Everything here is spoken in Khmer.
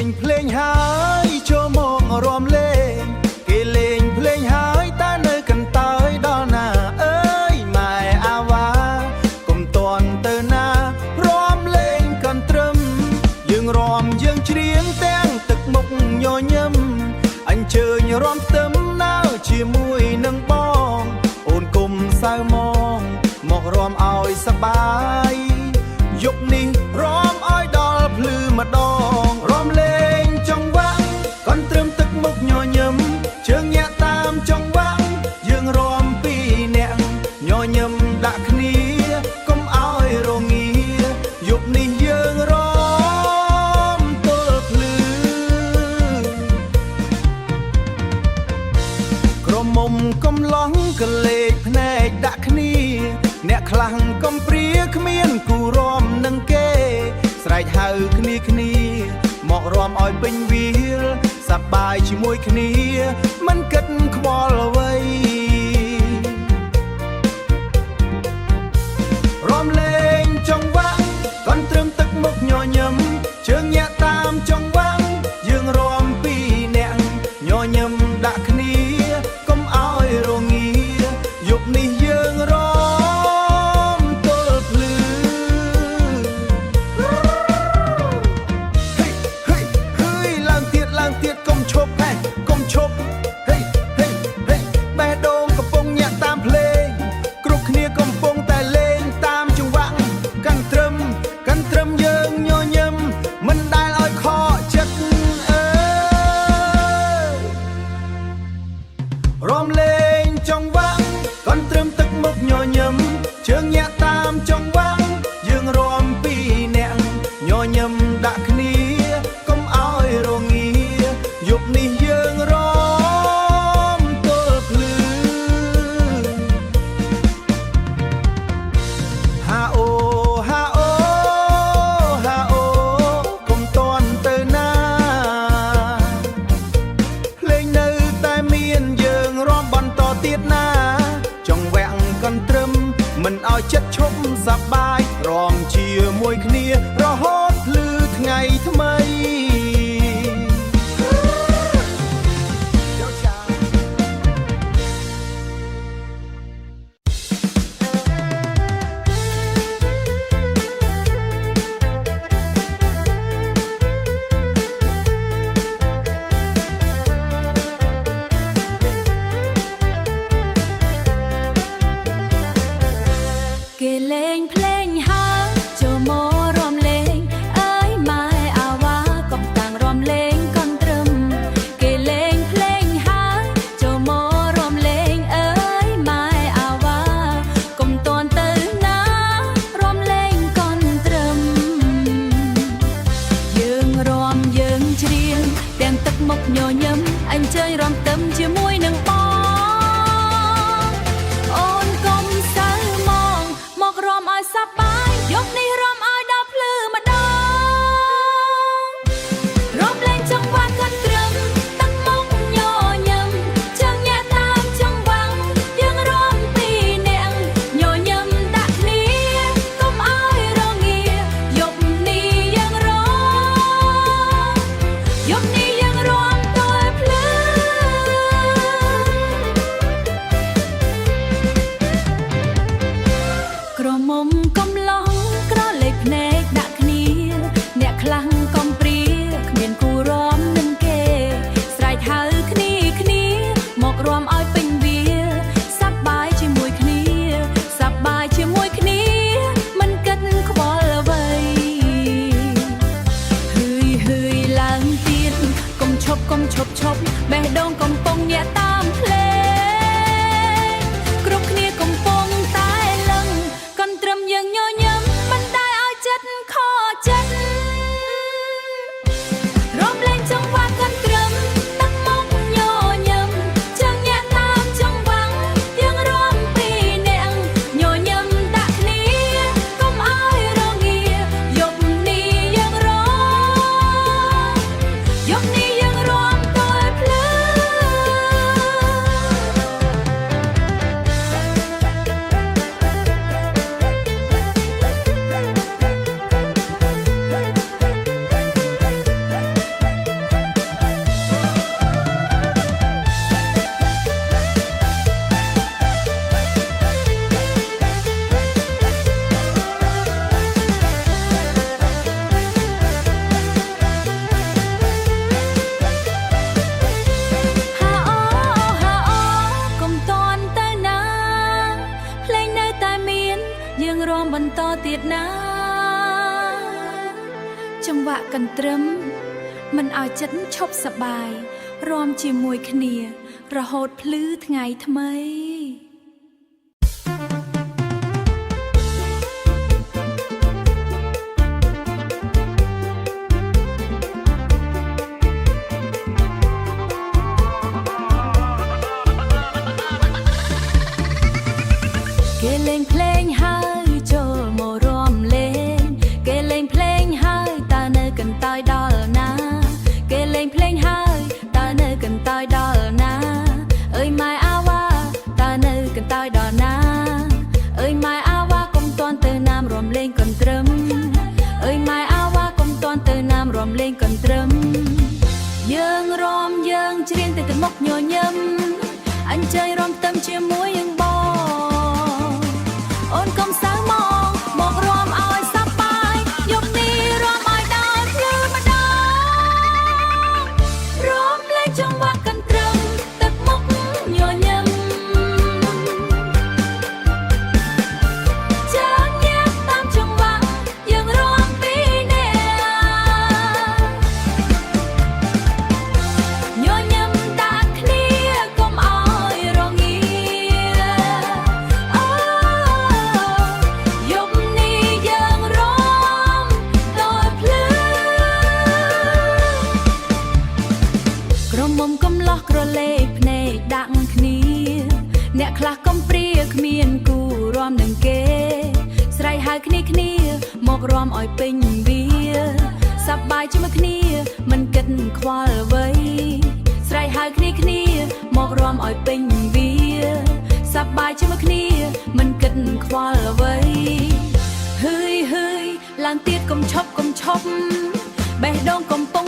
งเพลงหายโชว์มองรวมเลงเกเลงเพลงหายตาเนยกันตายดอหน้าเอ้ยไม่อาวากลมตอนเตอหน้ารวมเลงกันตรึมยังรวมยังเฉียงแตงตึกมุกย่อยำอันเชยรวมเติมหน้าเชียมวยนังบองโอนกลมสาวมองหมอกรวมเอาสบายยกนี้รวมอ้อยดอลพลือมาดองรวมเลงจังหวะก่อนเติมตึกมุกย่อยำเชิงแยะตามจังหวะยังรวมปีแนงย่อยำดักนี้ก้มอ้อยโรงเงียยกนี้ยังรวมตัวพลือกรมมุมก้มล้องกะเลกแผนกดักนี้แนกคลังก้มเปรียขมิ้นกูรวมนังเกสายหาคนีเหมาะรวมอ้อยเป็นวิลสบายชิมวยคนีมันกัดควอลไว้รวมเลงจังหวะก่อนเติมตึกมุกย่อยำเชิงแยะตามจังหวะยังรวมปีแนงย่อยำดักนี้ก้มอ้อยโรงเงียยกนี้ยังรวมตัวพลือเฮ้ยเฮ้ยเฮ้ยล่างเตียดก้มชบแม่ก้มชบเฮ้ยเฮ้ยเฮ้ยแม่โดงกระปงแยะตามเพลงกรุกเนียก้มปงแต่เลงตามจังหวะกันตรึมยังย่อยำมันได้ลอยคอจัดรวมเลงจังหวะก่อนเติมตึกมุกย่อยำเชิงแยะตามจังหวะยังรวมปีแนงย่อยำดักนี้ก้มอ้อยโรงเงียยกนี้ยังรวมตัวพลือฮาโอฮาโอฮาโอก้มตอนเตอหน้าเพลงនៅតែមានយើងរាំបន្តទៀតណាចង់វាក់កន្ទ្រឹមមិនឲ្យចិត្តឈប់សប្បាយរំជាមួយគ្នារហូតភ្លឺថ្ងៃថ្មីเกเลงเพลงหาโจโมรวมเลงเอ้ยไม่อาวากบต่างรวมเลงก่อนตรึมเกเลงเพลงหาโจโมรวมเลงเอ้ยไม่อาวากบตอนตื่นนารวมเลงก่อนตรึมយើងรวมយើងច្រៀងទាំងទឹកមុខញញឹមអញ្ជើញរំទឹមជាមួយនឹងបងអូនកុំសៅមងមករំឲ្យសប្បាយយប់នេះរំឲ្យដល់ភ្លឺម្ដងរំលែងចង្វាក់កន្ទ្រឹមទឹកមុខញញឹមជើងញាក់តាមចង្វាក់យើងរំពីអ្នកញញឹមដាក់គ្នាកុំឲ្យរងាយប់នេះយើងរំយប់នេះយើងរំទល់ភ្លឺក្រមុំកំឡុងក្រ យើងរាំបន្តទៀតណាចង្វាក់កន្ទ្រឹមមិនឲ្យចិត្តឈប់សប្បាយរាំជាមួយគ្នារហូតភ្លឺថ្ងៃថ្មីគេលេងភ្លេងហើយចូលមករំលេងគេលេងភ្លេងហើយតើនៅកន្តើយដល់ណាគេលេងភ្លេងហើយតើនៅកន្តើយដល់ណាអើយម៉ែអាវ៉ាតើនៅកន្តើយដល់ណាអើយម៉ែអាវ៉ាកុំតាន់ទៅណាមរំលេងកន្ទ្រឹមអើយម៉ែអាវ៉ាកុំតាន់ទៅណាមរំលេងកន្ទ្រឹមយើងរំយើងច្រៀងទៅមុខញញឹមអញ្ជើញរំទឹមជាមួយយើងបងអូនកុំសៅមករាំឲ្យសប្បាយយប់នេះរាំឲ្យដល់ភ្លឺម្ដងរាំលេងចង្វាក់កន្ទ្រឹមទឹកមុខញញឹមចាញ់ញ៉ាំតាមចង្វាក់យើងរាំពីនេះញញឹមដាក់គ្នាកុំឲ្យរងាអូយប់នេះយើងរាំដល់ភ្លឺក្រមុំកំឡោះក្រឡេកភ្នែកដាក់គ្នាអ្នកខ្លះកំព្រាគ្មានគូរាំនឹងគេស្រែកហៅគ្នាមករំឲ្យពេញវាសប្បាយជាមួយគ្នាមិនគិតខ្វល់អ្វីស្រែកហៅគ្នាមករំឲ្យពេញវាសប្បាយជាមួយគ្នាមិនគិតខ្វល់អ្វីហឺយឡើងទៀតកុំឈប់បេះដូងកំពុង